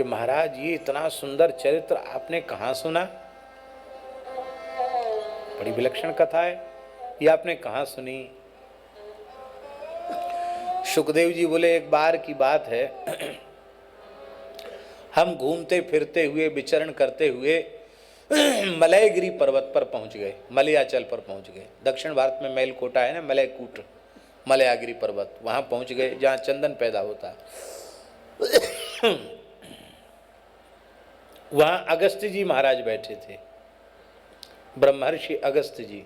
महाराज ये इतना सुंदर चरित्र आपने कहाँ सुना? बड़ी विलक्षण कथा है, ये आपने कहाँ सुनी? सुखदेव जी बोले एक बार की बात है, हम घूमते फिरते हुए विचरण करते हुए मलयगिरी पर्वत पर पहुंच गए, मलयाचल पर पहुंच गए। दक्षिण भारत में मेलकोटा है ना, मलयकूट, मलयागिरी पर्वत, वहां पहुंच गए जहां चंदन पैदा होता। वहां अगस्त जी महाराज बैठे थे, ब्रह्मर्षि अगस्त जी।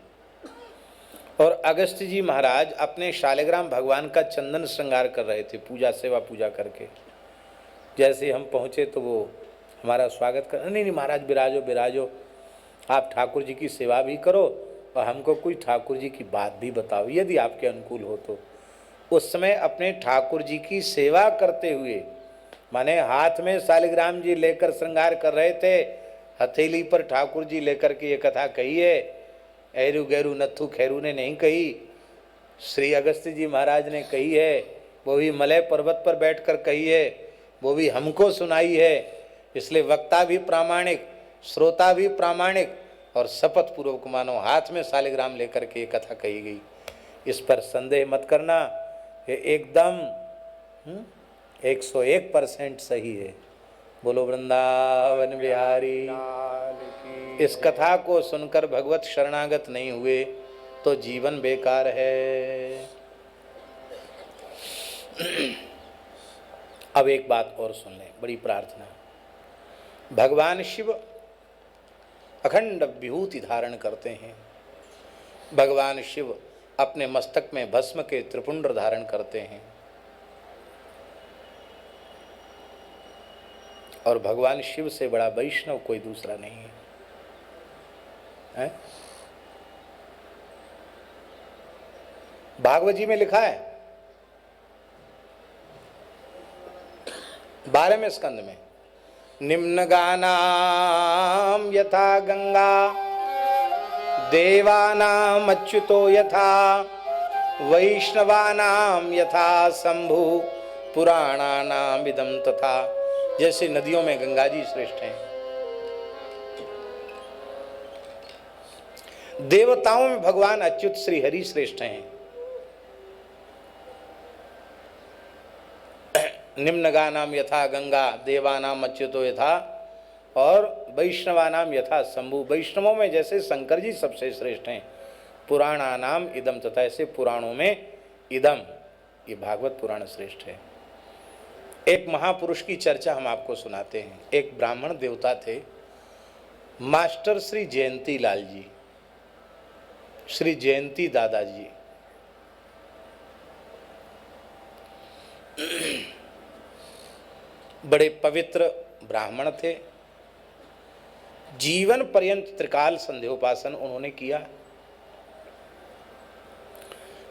और अगस्त जी महाराज अपने शालिग्राम भगवान का चंदन श्रृंगार कर रहे थे, पूजा सेवा पूजा करके। जैसे हम पहुँचे तो वो हमारा स्वागत कर, नहीं नहीं महाराज विराजो विराजो, आप ठाकुर जी की सेवा भी करो और हमको कोई ठाकुर जी की बात भी बताओ यदि आपके अनुकूल हो तो। उस समय अपने ठाकुर जी की सेवा करते हुए, माने हाथ में शालिग्राम जी लेकर श्रृंगार कर रहे थे, हथेली पर ठाकुर जी लेकर के ये कथा कही है। ऐरू गैरू नथु खैरू ने नहीं कही, श्री अगस्त जी महाराज ने कही है, वो भी मलय पर्वत पर बैठकर कही है, वो भी हमको सुनाई है। इसलिए वक्ता भी प्रामाणिक, श्रोता भी प्रामाणिक और शपथ पूर्वक मानो हाथ में शालिग्राम लेकर के ये कथा कही गई। इस पर संदेह मत करना, ये एकदम 101% सही है। बोलो वृंदावन बिहारी। इस कथा को सुनकर भगवत शरणागत नहीं हुए तो जीवन बेकार है। अब एक बात और सुन लें, बड़ी प्रार्थना। भगवान शिव अखंड विभूति धारण करते हैं। भगवान शिव अपने मस्तक में भस्म के त्रिपुंड धारण करते हैं। और भगवान शिव से बड़ा वैष्णव कोई दूसरा नहीं है, है? भागवत जी में लिखा है 12वें स्कंद में, निम्न गानाम यथा गंगा देवानाम अच्युतो यथा वैष्णवानाम यथा शंभु पुराणानाम इदम तथा। जैसे नदियों में गंगा जी श्रेष्ठ हैं, देवताओं में भगवान अच्युत श्री हरि श्रेष्ठ हैं। निम्न गानाम यथा गंगा देवानाम अच्युतो यथा और वैष्णवानाम यथा शंभु। वैष्णवों में जैसे शंकर जी सबसे श्रेष्ठ हैं। पुराणानाम इदम तथा, ऐसे पुराणों में इदम, ये भागवत पुराण श्रेष्ठ है। एक महापुरुष की चर्चा हम आपको सुनाते हैं। एक ब्राह्मण देवता थे, मास्टर श्री जयंती लाल जी, श्री जयंती दादाजी। बड़े पवित्र ब्राह्मण थे। जीवन पर्यंत त्रिकाल संध्योपासन उन्होंने किया।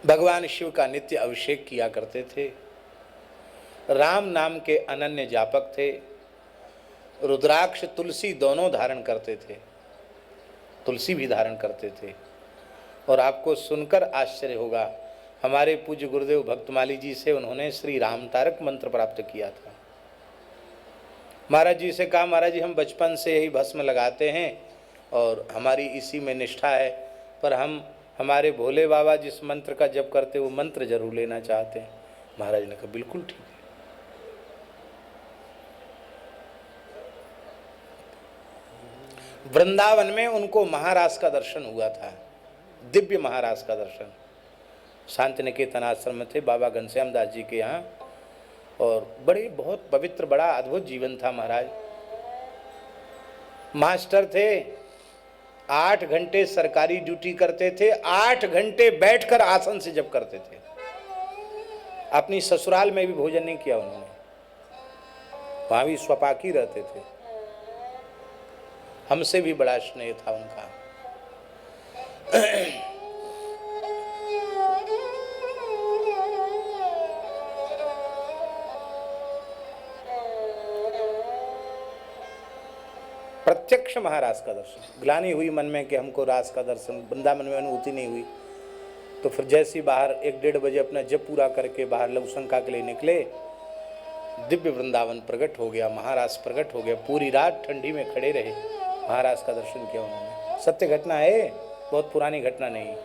भगवान शिव का नित्य अभिषेक किया करते थे। राम नाम के अनन्य जापक थे। रुद्राक्ष तुलसी दोनों धारण करते थे, तुलसी भी धारण करते थे। और आपको सुनकर आश्चर्य होगा, हमारे पूज्य गुरुदेव भक्तमाली जी से उन्होंने श्री राम तारक मंत्र प्राप्त किया था। महाराज जी से कहा, महाराज जी हम बचपन से यही भस्म लगाते हैं और हमारी इसी में निष्ठा है, पर हम हमारे भोले बाबा जिस मंत्र का जप करते वो मंत्र जरूर लेना चाहते हैं। महाराज ने कहा बिल्कुल ठीक है। वृंदावन में उनको महाराज का दर्शन हुआ था, दिव्य महाराज का दर्शन। शांति निकेतन आश्रम में थे बाबा घनश्याम दास जी के यहाँ, और बड़े बहुत पवित्र बड़ा अद्भुत जीवन था महाराज। मास्टर थे, 8 घंटे सरकारी ड्यूटी करते थे, 8 घंटे बैठकर आसन से जप करते थे। अपनी ससुराल में भी भोजन नहीं किया उन्होंने, वहां भी स्वपाकी रहते थे। हमसे भी बड़ा स्नेह था उनका। प्रत्यक्ष महाराज का दर्शन। ग्लानि हुई मन में कि हमको रास का दर्शन, वृंदावन में अनुभूति नहीं हुई। तो फिर जैसी बाहर 1-1:30 बजे अपना जप पूरा करके बाहर लघु शंका के लिए निकले, दिव्य वृंदावन प्रकट हो गया, महाराज प्रकट हो गया। पूरी रात ठंडी में खड़े रहे, महाराज का दर्शन किया उन्होंने। सत्य घटना है, बहुत पुरानी घटना नहीं।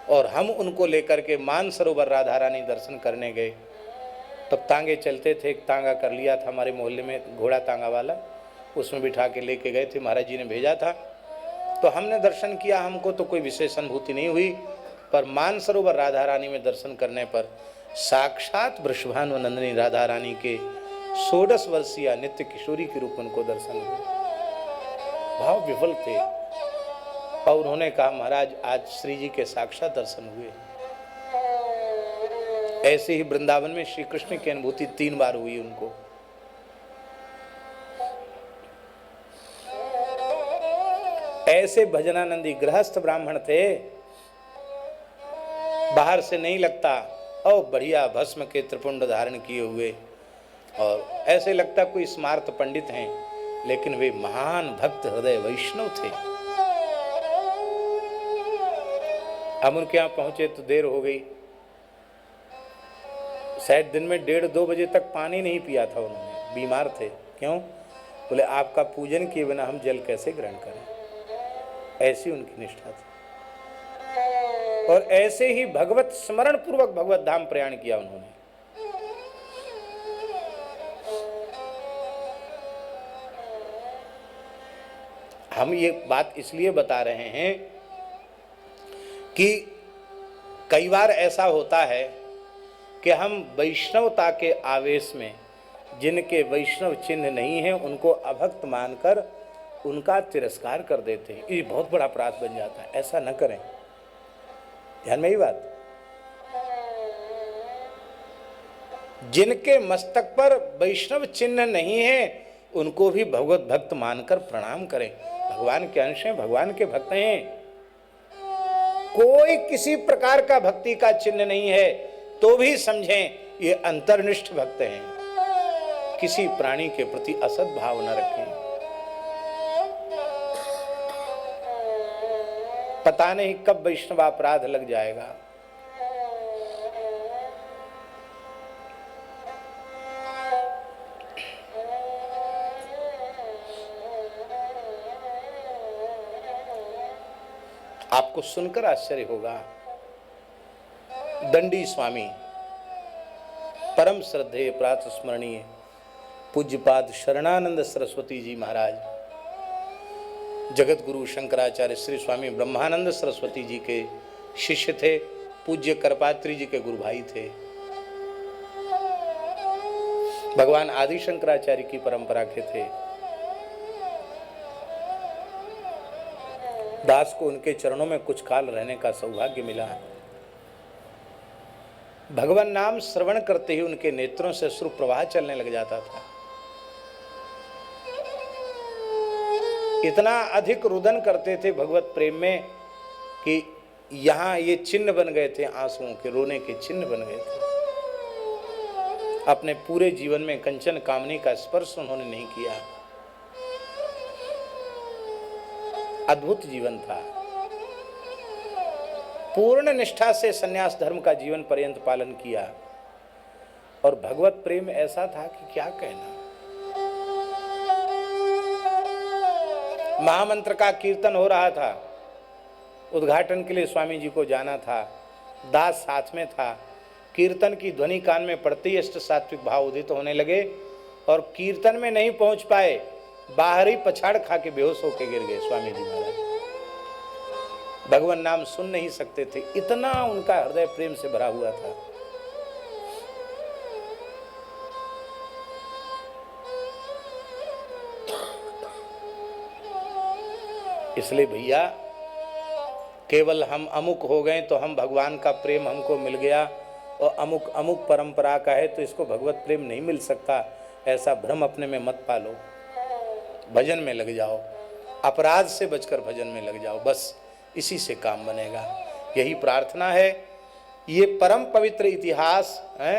और हम उनको लेकर के मानसरोवर राधा रानी दर्शन करने गए। तब तांगे चलते थे, एक तांगा कर लिया था हमारे मोहल्ले में, घोड़ा तांगा वाला, उसमें बिठा के लेके गए थे, महाराज जी ने भेजा था। तो हमने दर्शन किया, हमको तो कोई विशेष अनुभूति नहीं हुई, पर मानसरोवर राधा रानी में दर्शन करने पर साक्षात वृषभानु नंदिनी राधा रानी के 16 वर्षीय नित्य किशोरी के रूप उनको दर्शन हुए। भाव विफल थे और उन्होंने कहा महाराज आज श्री जी के साक्षात दर्शन हुए। ऐसे ही वृंदावन में श्री कृष्ण की अनुभूति 3 बार हुई उनको। ऐसे भजनानंदी गृहस्थ ब्राह्मण थे, बाहर से नहीं लगता, और बढ़िया भस्म के त्रिपुंड धारण किए हुए, और ऐसे लगता कोई स्मार्त पंडित हैं, लेकिन वे महान भक्त हृदय वैष्णव थे। हम उनके यहाँ पहुंचे तो देर हो गई, शायद दिन में 1:30-2 बजे तक पानी नहीं पिया था उन्होंने, बीमार थे। क्यों? बोले आपका पूजन किए बिना हम जल कैसे ग्रहण करें। ऐसी उनकी निष्ठा थी। और ऐसे ही भगवत स्मरण पूर्वक भगवत धाम प्रयाण किया उन्होंने। हम ये बात इसलिए बता रहे हैं कि कई बार ऐसा होता है कि हम वैष्णवता के आवेश में जिनके वैष्णव चिन्ह नहीं है उनको अभक्त मानकर उनका तिरस्कार कर देते हैं। ये बहुत बड़ा अपराध बन जाता है, ऐसा न करें। ध्यान में ही बात, जिनके मस्तक पर वैष्णव चिन्ह नहीं है उनको भी भगवत भक्त मानकर प्रणाम करें। भगवान के अंश हैं, भगवान के भक्त हैं। कोई किसी प्रकार का भक्ति का चिन्ह नहीं है तो भी समझें ये अंतर्निष्ठ भक्त हैं। किसी प्राणी के प्रति असद भाव न रखें। पता नहीं कब वैष्णव अपराध लग जाएगा। आपको सुनकर आश्चर्य होगा, दंडी स्वामी परम श्रद्धेय प्रात स्मरणीय पूज्यपाद शरणानंद सरस्वती जी महाराज, जगत गुरु शंकराचार्य श्री स्वामी ब्रह्मानंद सरस्वती जी के शिष्य थे, पूज्य करपात्री जी के गुरु भाई थे। भगवान आदि शंकराचार्य की परंपरा के थे। दास को उनके चरणों में कुछ काल रहने का सौभाग्य मिला। भगवान नाम श्रवण करते ही उनके नेत्रों से अश्रु प्रवाह चलने लग जाता था। इतना अधिक रुदन करते थे भगवत प्रेम में कि यहां ये चिन्ह बन गए थे, आंसुओं के रोने के चिन्ह बन गए थे। अपने पूरे जीवन में कंचन कामनी का स्पर्श उन्होंने नहीं किया। अद्भुत जीवन था। पूर्ण निष्ठा से सन्यास धर्म का जीवन पर्यंत पालन किया और भगवत प्रेम ऐसा था कि क्या कहना। महामंत्र का कीर्तन हो रहा था, उद्घाटन के लिए स्वामी जी को जाना था, दास साथ में था। कीर्तन की ध्वनि कान में पड़ते ही अष्ट सात्विक भाव उदित होने लगे और कीर्तन में नहीं पहुंच पाए, बाहर ही पछाड़ खा के बेहोश होके गिर गए स्वामी जी महाराज। भगवान नाम सुन नहीं सकते थे, इतना उनका हृदय प्रेम से भरा हुआ था। इसलिए भैया, केवल हम अमुक हो गए तो हम भगवान का प्रेम हमको मिल गया और अमुक अमुक परंपरा का है तो इसको भगवत प्रेम नहीं मिल सकता, ऐसा भ्रम अपने में मत पालो। भजन में लग जाओ, अपराध से बचकर भजन में लग जाओ, बस इसी से काम बनेगा। यही प्रार्थना है। ये परम पवित्र इतिहास है।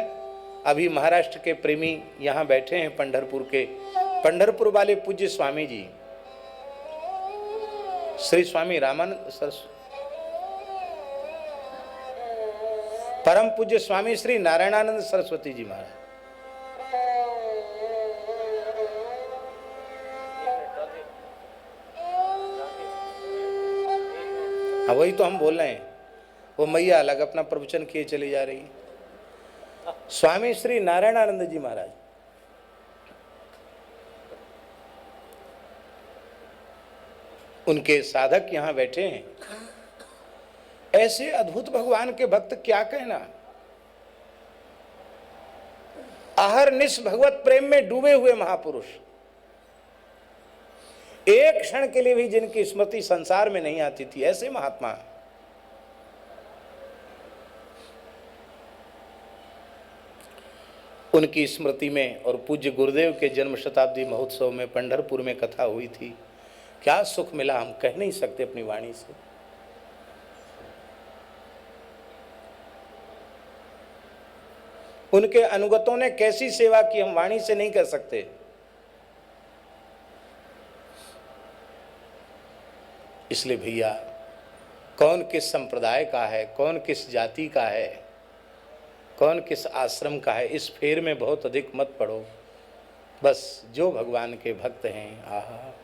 अभी महाराष्ट्र के प्रेमी यहाँ बैठे हैं, पंढरपुर वाले पूज्य स्वामी जी श्री स्वामी रामानंद सरस्वती, परम पूज्य स्वामी श्री नारायणानंद सरस्वती जी महाराज, हाँ, वही तो हम बोल रहे हैं। वो मैया अलग अपना प्रवचन किए चली जा रही। स्वामी श्री नारायणानंद जी महाराज, उनके साधक यहां बैठे हैं। ऐसे अद्भुत भगवान के भक्त, क्या कहना। अहरनिश भगवत प्रेम में डूबे हुए महापुरुष, एक क्षण के लिए भी जिनकी स्मृति संसार में नहीं आती थी, ऐसे महात्मा। उनकी स्मृति में और पूज्य गुरुदेव के जन्म शताब्दी महोत्सव में पंढरपुर में कथा हुई थी। क्या सुख मिला, हम कह नहीं सकते अपनी वाणी से। उनके अनुगतों ने कैसी सेवा की, हम वाणी से नहीं कह सकते। इसलिए भैया, कौन किस संप्रदाय का है, कौन किस जाति का है, कौन किस आश्रम का है, इस फेर में बहुत अधिक मत पड़ो। बस जो भगवान के भक्त हैं, आहा।